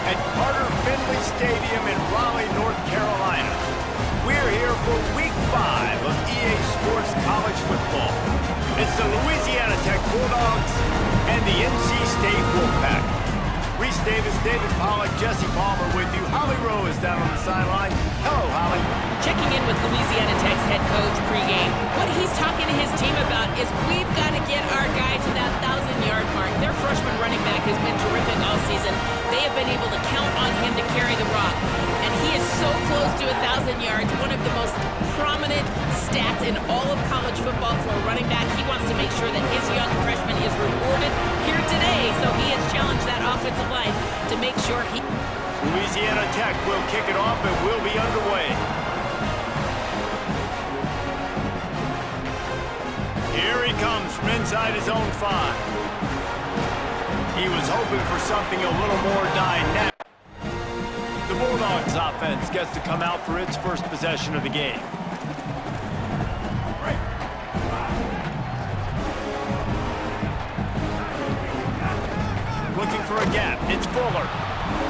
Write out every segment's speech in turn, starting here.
at Carter Finley Stadium in Raleigh, North Carolina. We're here for Week 5 of EA Sports College Football. It's the Louisiana Tech Bulldogs and the NC State Wolfpack. Reese Davis, David Pollack, Jesse Palmer with you. Holly Rowe is down on the sideline. Hello, Holly. Checking in with Louisiana Tech's head coach pregame. What he's talking to his team about is we've got to get our guy to that 1,000-yard mark. Their freshman running back has been terrific all season. They have been able to count on him to carry the rock. And he is so close to 1,000 yards, one of the most prominent stats in all of college football for a running back. He wants to make sure that his young freshman is rewarded here today. So he has challenged that offensive line to make sure he... Louisiana Tech will kick it off and will be underway. Here he comes from inside his own 5. He was hoping for something a little more dynamic. The Bulldogs offense gets to come out for its first possession of the game. Looking for a gap. It's Fuller.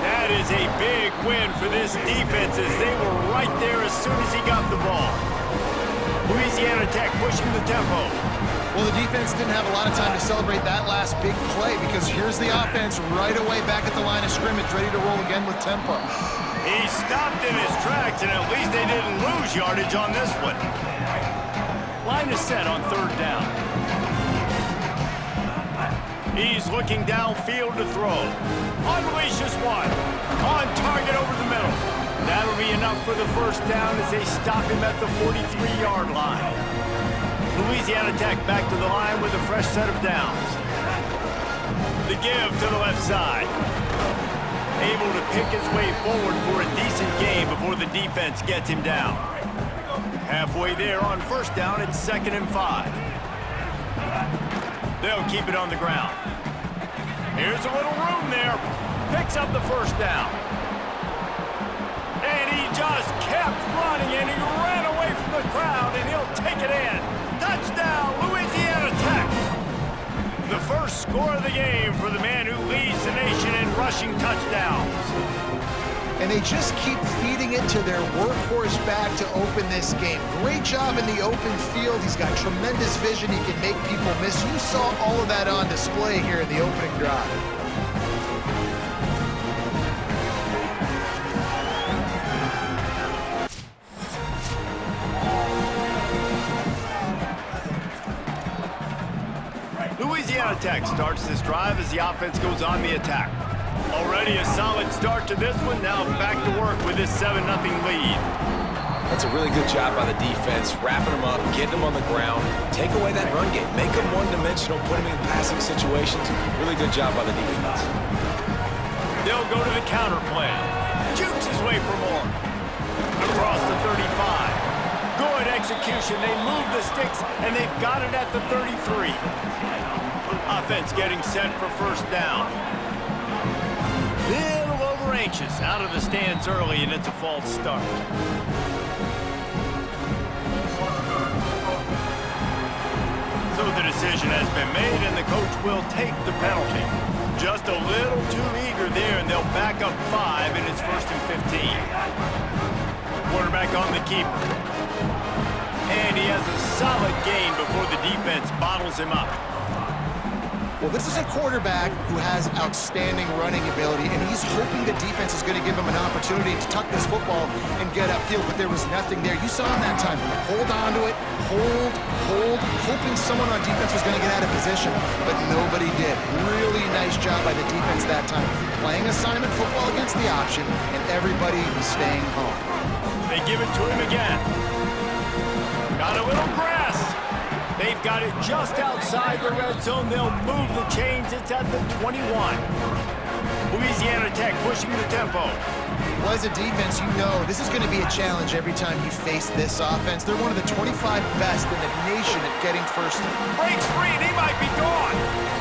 That is a big win for this defense as they were right there as soon as he got the ball. Louisiana Tech pushing the tempo. Well, the defense didn't have a lot of time to celebrate that last big play because here's the offense right away back at the line of scrimmage, ready to roll again with tempo. He stopped in his tracks, and at least they didn't lose yardage on this one. Line is set on 3rd down. He's looking downfield to throw. Unleashes one. On target over the middle. That'll be enough for the first down as they stop him at the 43-yard line. Louisiana Tech back to the line with a fresh set of downs. The give to the left side. Able to pick his way forward for a decent gain before the defense gets him down. Halfway there on 1st down, it's 2nd and 5. They'll keep it on the ground. Here's a little room there. Picks up the 1st down. And he just kept running, and he ran away from the crowd, and he'll take it in. Touchdown, Louisiana Tech. The first score of the game for the man who leads the nation in rushing touchdowns. And they just keep feeding it to their workhorse back to open this game. Great job in the open field. He's got tremendous vision. He can make people miss. You saw all of that on display here in the opening drive. Louisiana Tech starts this drive as the offense goes on the attack. Already a solid start to this one. Now back to work with this 7-0 lead. That's a really good job by the defense, wrapping them up, getting them on the ground, take away that run game, make them one-dimensional, put them in passing situations. Really good job by the defense. They'll go to the counter play. Jukes his way for more. Across the 35. Good execution. They move the sticks, and they've got it at the 33. Offense getting set for 1st down. Little over anxious, out of the stands early, and it's a false start. So the decision has been made, and the coach will take the penalty. Just a little too eager there, and they'll back up 5, and it's 1st and 15. Quarterback on the keeper. And he has a solid gain before the defense bottles him up. Well, this is a quarterback who has outstanding running ability, and he's hoping the defense is going to give him an opportunity to tuck this football and get upfield, but there was nothing there. You saw him that time. Hold on to it, hold, hoping someone on defense was going to get out of position, but nobody did. Really nice job by the defense that time. Playing assignment football against the option, and everybody staying home. They give it to him again. Got a little grass. They've got it just outside the red zone. They'll move the chains. It's at the 21. Louisiana Tech pushing the tempo. Well, as a defense, you know this is going to be a challenge every time you face this offense. They're one of the 25 best in the nation at getting first. Breaks free, and he might be gone.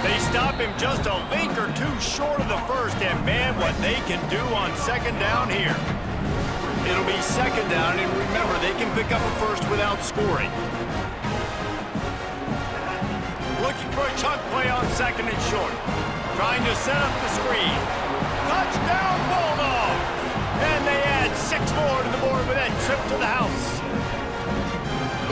They stop him just a link or two short of the 1st, and man, what they can do on 2nd down here. It'll be 2nd down, and remember, they can pick up a 1st without scoring. Looking for a chunk play on 2nd and short. Trying to set up the screen. Touchdown, Bulldogs! And they add 6 more to the board with that trip to the house.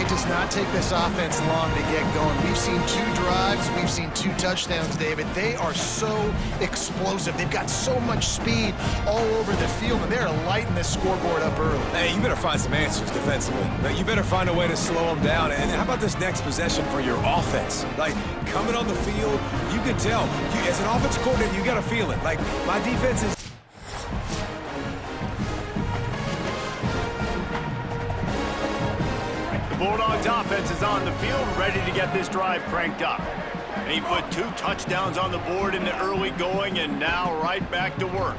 It does not take this offense long to get going. We've seen 2 drives. We've seen 2 touchdowns, David. They are so explosive. They've got so much speed all over the field, and they're lighting this scoreboard up early. Hey, you better find some answers defensively. Like, you better find a way to slow them down. And how about this next possession for your offense? Like, coming on the field, you can tell. As an offensive coordinator, you got to feel it. Like, my defense is... Bulldogs offense is on the field, ready to get this drive cranked up. And he put 2 touchdowns on the board in the early going, and now right back to work.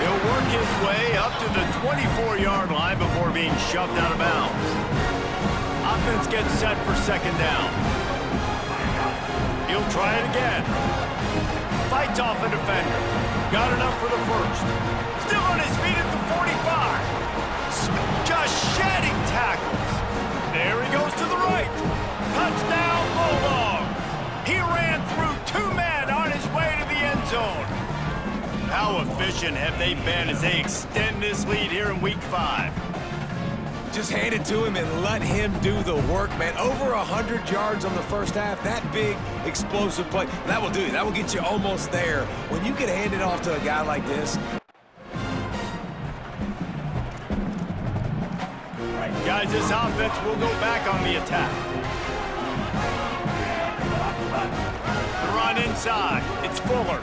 He'll work his way up to the 24-yard line before being shoved out of bounds. Offense gets set for 2nd down. He'll try it again. Fights off a defender. Got enough for the first. Still on his feet at the 45. Just shedding tackles. There he goes to the right. Touchdown, Bulldogs. He ran through 2 men on his way to the end zone. How efficient have they been as they extend this lead here in Week 5? Just hand it to him and let him do the work, man. Over 100 yards on the first half. That big, explosive play. That will do it. That will get you almost there. When you can hand it off to a guy like this. Guys, this offense will go back on the attack. The run inside. It's Fuller.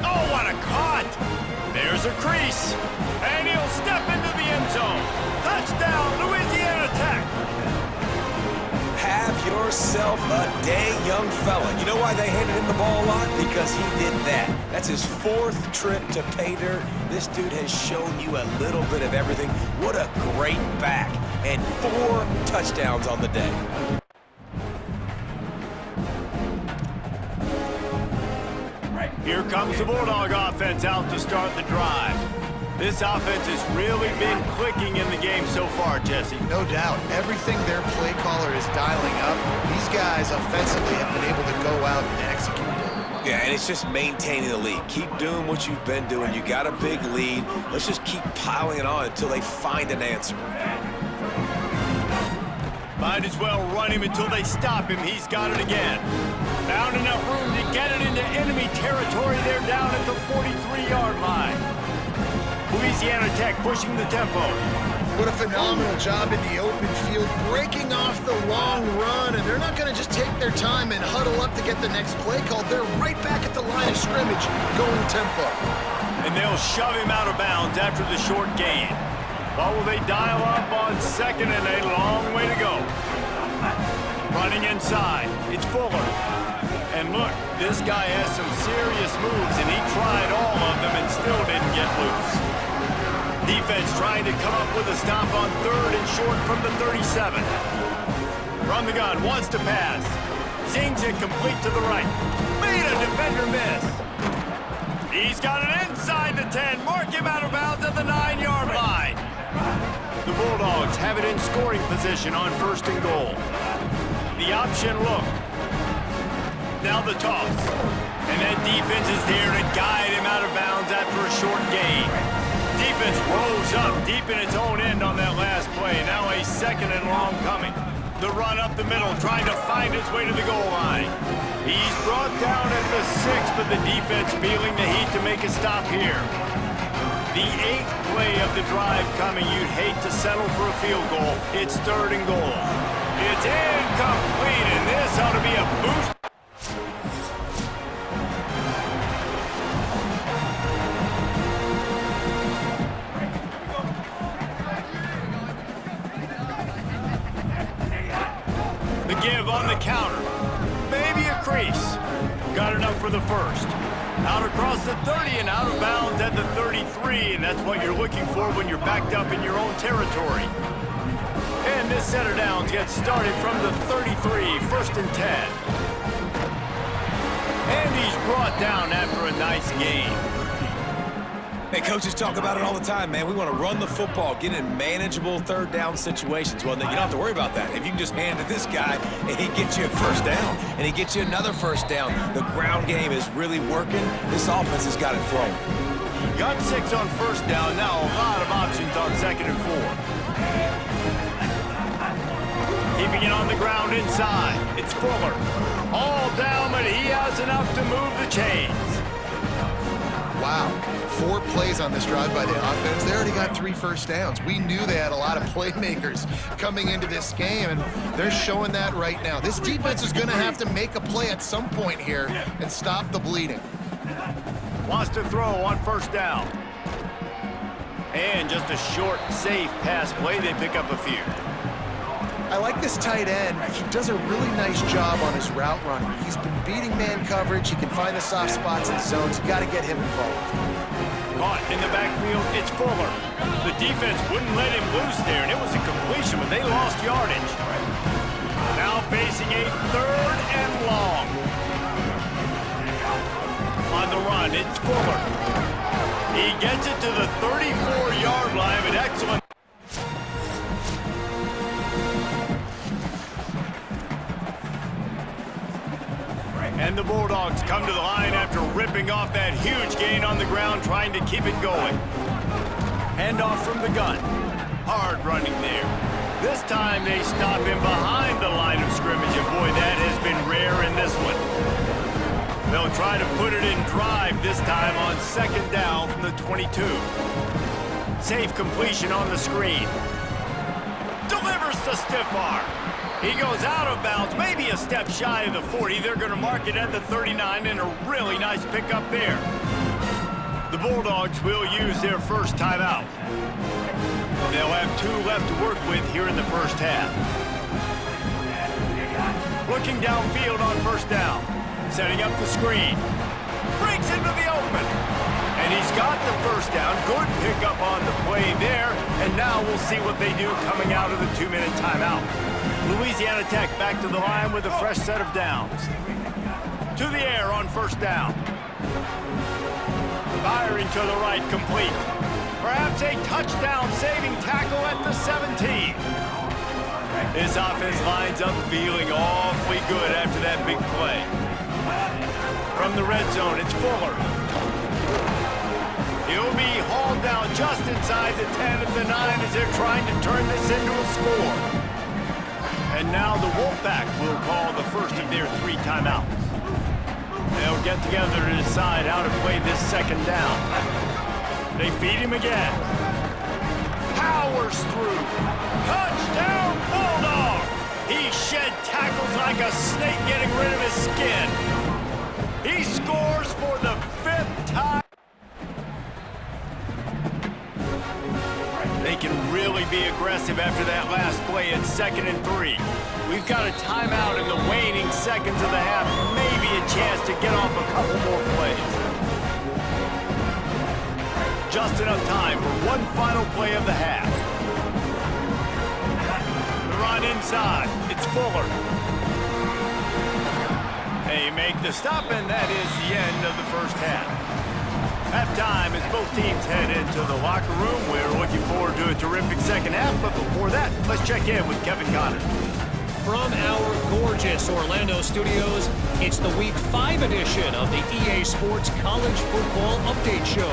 Oh, what a cut! There's a crease. And he'll step into the end zone. Touchdown, Louisiana Tech. Have yourself a day, young fella. You know why they handed him the ball a lot? Because he did that. That's his 4th trip to pay dirt. This dude has shown you a little bit of everything. What a great back. And 4 touchdowns on the day. Here comes the Bulldog offense out to start the drive. This offense has really been clicking in the game so far, Jesse. No doubt. Everything their play caller is dialing up, these guys offensively have been able to go out and execute. Yeah, and it's just maintaining the lead. Keep doing what you've been doing. You got a big lead. Let's just keep piling it on until they find an answer. Might as well run him until they stop him. He's got it again. Found enough room to get it into enemy territory. They're down at the 43-yard line. Louisiana Tech pushing the tempo. What a phenomenal job in the open field, breaking off the long run, and they're not going to just take their time and huddle up to get the next play called. They're right back at the line of scrimmage, going tempo. And they'll shove him out of bounds after the short gain. What will they dial up on 2nd and a long way to go? Running inside, it's Fuller. And look, this guy has some serious moves, and he tried all of them and still didn't get loose. Defense trying to come up with a stop on 3rd and short from the 37. From the gun, wants to pass. Zings it complete to the right. Made a defender miss. He's got it inside the 10. Mark him out of bounds at the 9-yard line. The Bulldogs have it in scoring position on 1st and goal. The option look. Now the toss. And that defense is there to guide him out of bounds after a short gain. Defense rose up deep in its own end on that last play. Now a 2nd and long coming. The run up the middle, trying to find his way to the goal line. He's brought down at the 6, but the defense feeling the heat to make a stop here. The 8th play of the drive coming. You'd hate to settle for a field goal. It's 3rd and goal. It's incomplete, and this ought to be a boost. The give on the counter. Maybe a crease. Got enough for the first. Out across the 30 and out of bounds at the 33, and that's what you're looking for when you're backed up in your own territory. And this set of downs gets started from the 33, 1st and 10. And he's brought down after a nice gain. Hey, coaches talk about it all the time, man. We want to run the football, get in manageable third down situations. Well, then you don't have to worry about that. If you can just hand to this guy and he gets you a first down and he gets you another first down, the ground game is really working. This offense has got it thrown. Got 6 on first down. Now a lot of options on 2nd and 4. Keeping it on the ground inside. It's Fuller. All down, but he has enough to move the chains. Wow, 4 plays on this drive by the offense. They already got 3 first downs. We knew they had a lot of playmakers coming into this game, and they're showing that right now. This defense is going to have to make a play at some point here and stop the bleeding. Wants to throw on first down. And just a short, safe pass play. They pick up a few. I like this tight end. He does a really nice job on his route running. He's been beating man coverage. He can find the soft spots and zones. You got to get him involved. Caught in the backfield, it's Fuller. The defense wouldn't let him loose there, and it was a completion, but they lost yardage. Now facing a 3rd and long. On the run, it's Fuller. He gets it to the 34-yard line, but excellent. And the Bulldogs come to the line after ripping off that huge gain on the ground, trying to keep it going. Hand off from the gun. Hard running there. This time they stop him behind the line of scrimmage, and boy, that has been rare in this one. They'll try to put it in drive this time on 2nd down from the 22. Safe completion on the screen. Delivers the stiff arm. He goes out of bounds, maybe a step shy of the 40. They're going to mark it at the 39, and a really nice pickup there. The Bulldogs will use their first timeout. They'll have 2 left to work with here in the first half. Looking downfield on first down. Setting up the screen. Breaks into the open. And he's got the first down. Good pickup on the play there. And now we'll see what they do coming out of the 2-minute timeout. Louisiana Tech back to the line with a fresh set of downs. To the air on first down. Firing to the right, complete. Perhaps a touchdown-saving tackle at the 17. This offense lines up feeling awfully good after that big play. From the red zone, it's Fuller. He'll be hauled down just inside the 10 at the 9 as they're trying to turn this into a score. And now the Wolfpack will call the first of their 3 timeouts. They'll get together to decide how to play this 2nd down. They feed him again. Powers through. Touchdown, Bulldog! He shed tackles like a snake getting rid of his skin. He scores for the 5th time. They can really be aggressive after that last play at 2nd and 3. We've got a timeout in the waning seconds of the half. Maybe a chance to get off a couple more plays. Just enough time for one final play of the half. The run inside. It's Fuller. They make the stop, and that is the end of the first half. Halftime as both teams head into the locker room. We're looking forward to a terrific second half, but before that, let's check in with Kevin Connors. From our gorgeous Orlando studios, it's the Week 5 edition of the EA Sports College Football Update Show.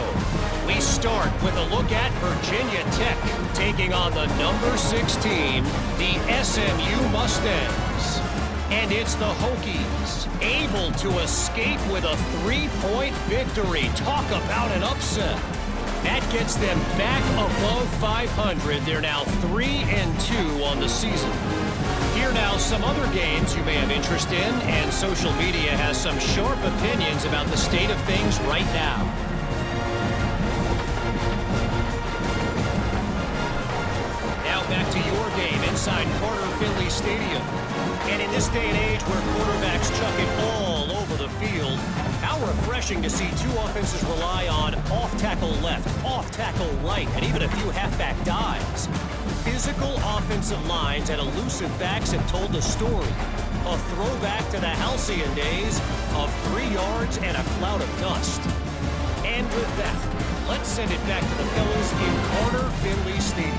We start with a look at Virginia Tech taking on the number 6 team, the SMU Mustangs. And it's the Hokies, able to escape with a 3-point victory. Talk about an upset. That gets them back above 500. They're now 3-2 on the season. Here now some other games you may have interest in, and social media has some sharp opinions about the state of things right now. Now back to your game inside Carter Finley Stadium. And in this day and age where quarterbacks chuck it all over the field, how refreshing to see 2 offenses rely on off-tackle left, off-tackle right, and even a few halfback dives. Physical offensive lines and elusive backs have told the story. A throwback to the halcyon days of 3 yards and a cloud of dust. And with that, Let's send it back to the fellas in Carter Finley Stadium.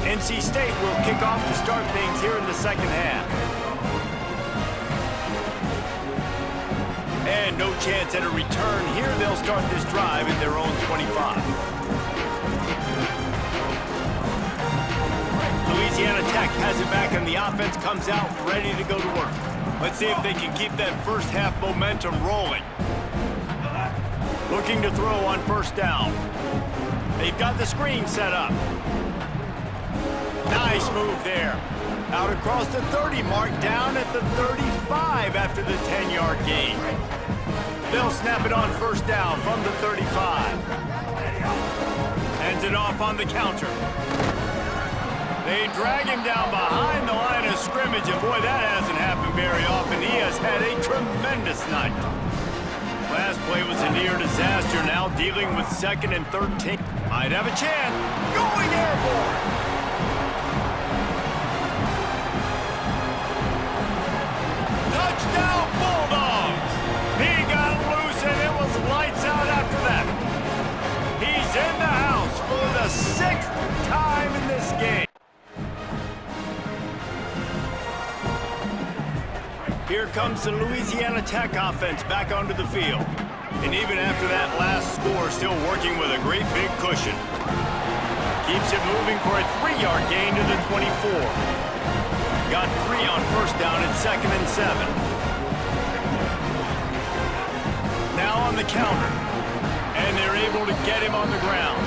NC State will kick off to start things here in the second half. And no chance at a return here. They'll start this drive at their own 25. Louisiana Tech has it back and the offense comes out ready to go to work. Let's see if they can keep that first half momentum rolling. Looking to throw on first down. They've got the screen set up. Nice move there. Out across the 30 mark, down at the 35 after the 10-yard gain. They'll snap it on first down from the 35. Hands it off on the counter. They drag him down behind the line of scrimmage, and boy, that hasn't happened very often. He has had a tremendous night. Last play was a near disaster, now dealing with 2nd and 13. Might have a chance. Going airborne. Touchdown Bulldogs! He got loose and it was lights out after that. He's in the house for the 6th time in this game. Here comes the Louisiana Tech offense back onto the field. And even after that last score, still working with a great big cushion. Keeps it moving for a 3-yard gain to the 24. Got 3 on first down at 2nd and 7. Now on the counter. And they're able to get him on the ground.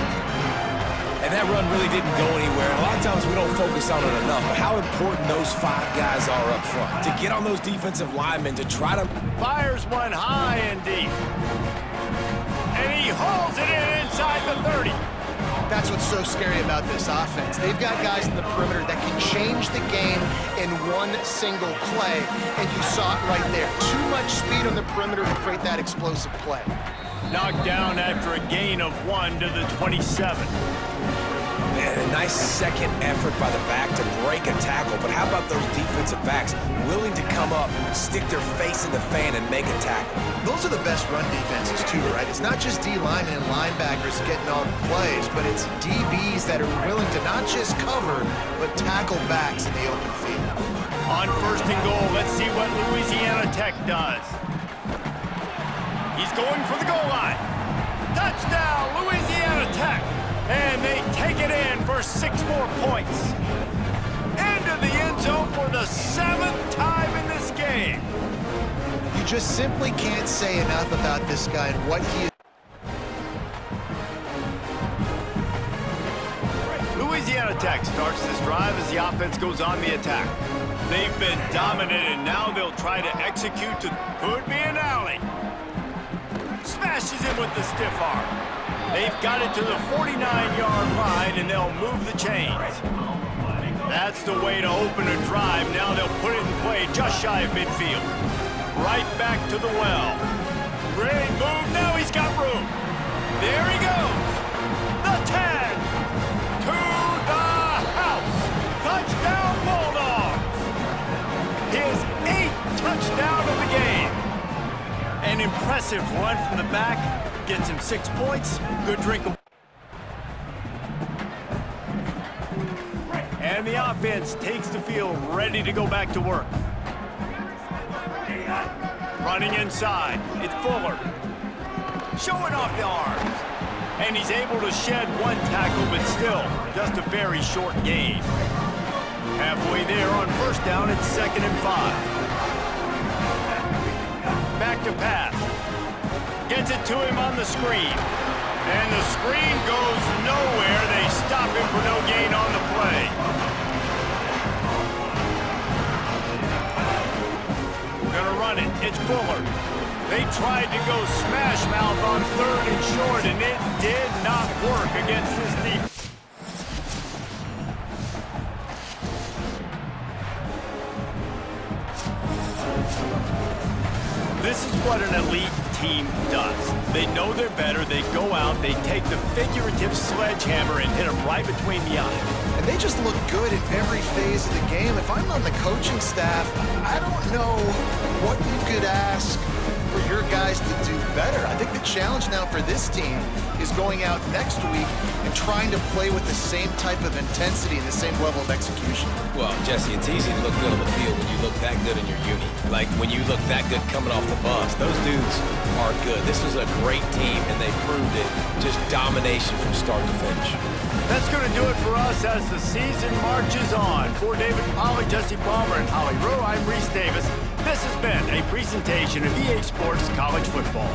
And that run really didn't go anywhere. And a lot of times we don't focus on it enough, but how important those 5 guys are up front. To get on those defensive linemen, to try to... Fires one high and deep. And he hauls it in inside the 30. That's what's so scary about this offense. They've got guys in the perimeter that can change the game in one single play, and you saw it right there. Too much speed on the perimeter to create that explosive play. Knocked down after a gain of 1 to the 27. Man, a nice second effort by the back to break a tackle, but how about those defensive backs willing to come up, stick their face in the fan, and make a tackle? Those are the best run defenses too, right? It's not just D-linemen and linebackers getting all the plays, but it's DBs that are willing to not just cover, but tackle backs in the open field. On 1st and goal, let's see what Louisiana Tech does. He's going for the goal line. Touchdown, Louisiana Tech. And they take it in for 6 more points. Into the end zone for the 7th time in this game. You just simply can't say enough about this guy and what he is. Louisiana Tech starts this drive as the offense goes on the attack. They've been dominant, and now they'll try to execute to could be an alley. Smashes him with the stiff arm. They've got it to the 49-yard line, and they'll move the chains. That's the way to open a drive. Now they'll put it in play just shy of midfield. Right back to the well. Great move. Now he's got room. There he goes. The 10. To the house. Touchdown Bulldogs. His 8th touchdown of the game. An impressive run from the back. Gets him 6 points. Good drink of... And the offense takes the field, ready to go back to work. Running inside. It's Fuller. Showing off the arms. And he's able to shed 1 tackle, but still just a very short gain. Halfway there on first down, it's 2nd and 5. Back to pass. Gets it to him on the screen. And the screen goes nowhere. They stop him for no gain on the play. Gonna run it. It's Fuller. They tried to go smash mouth on 3rd and short, and it did not work against this defense. This is what an elite team does. They know they're better, they go out, they take the figurative sledgehammer and hit them right between the eyes. and they just look good in every phase of the game. If I'm on the coaching staff, I don't know what you could ask for your guys to do better. I think the challenge now for this team is going out next week and trying to play with the same type of intensity and the same level of execution. Well, Jesse, it's easy to look good on the field when you look that good in your uni. Like when you look that good coming off the bus. Those dudes are good. This is a great team, and they proved it. Just domination from start to finish. That's going to do it for us as the season marches on. For David Polly, Jesse Palmer, and Holly Rowe, I'm Reese Davis. This has been a presentation of EA Sports College Football.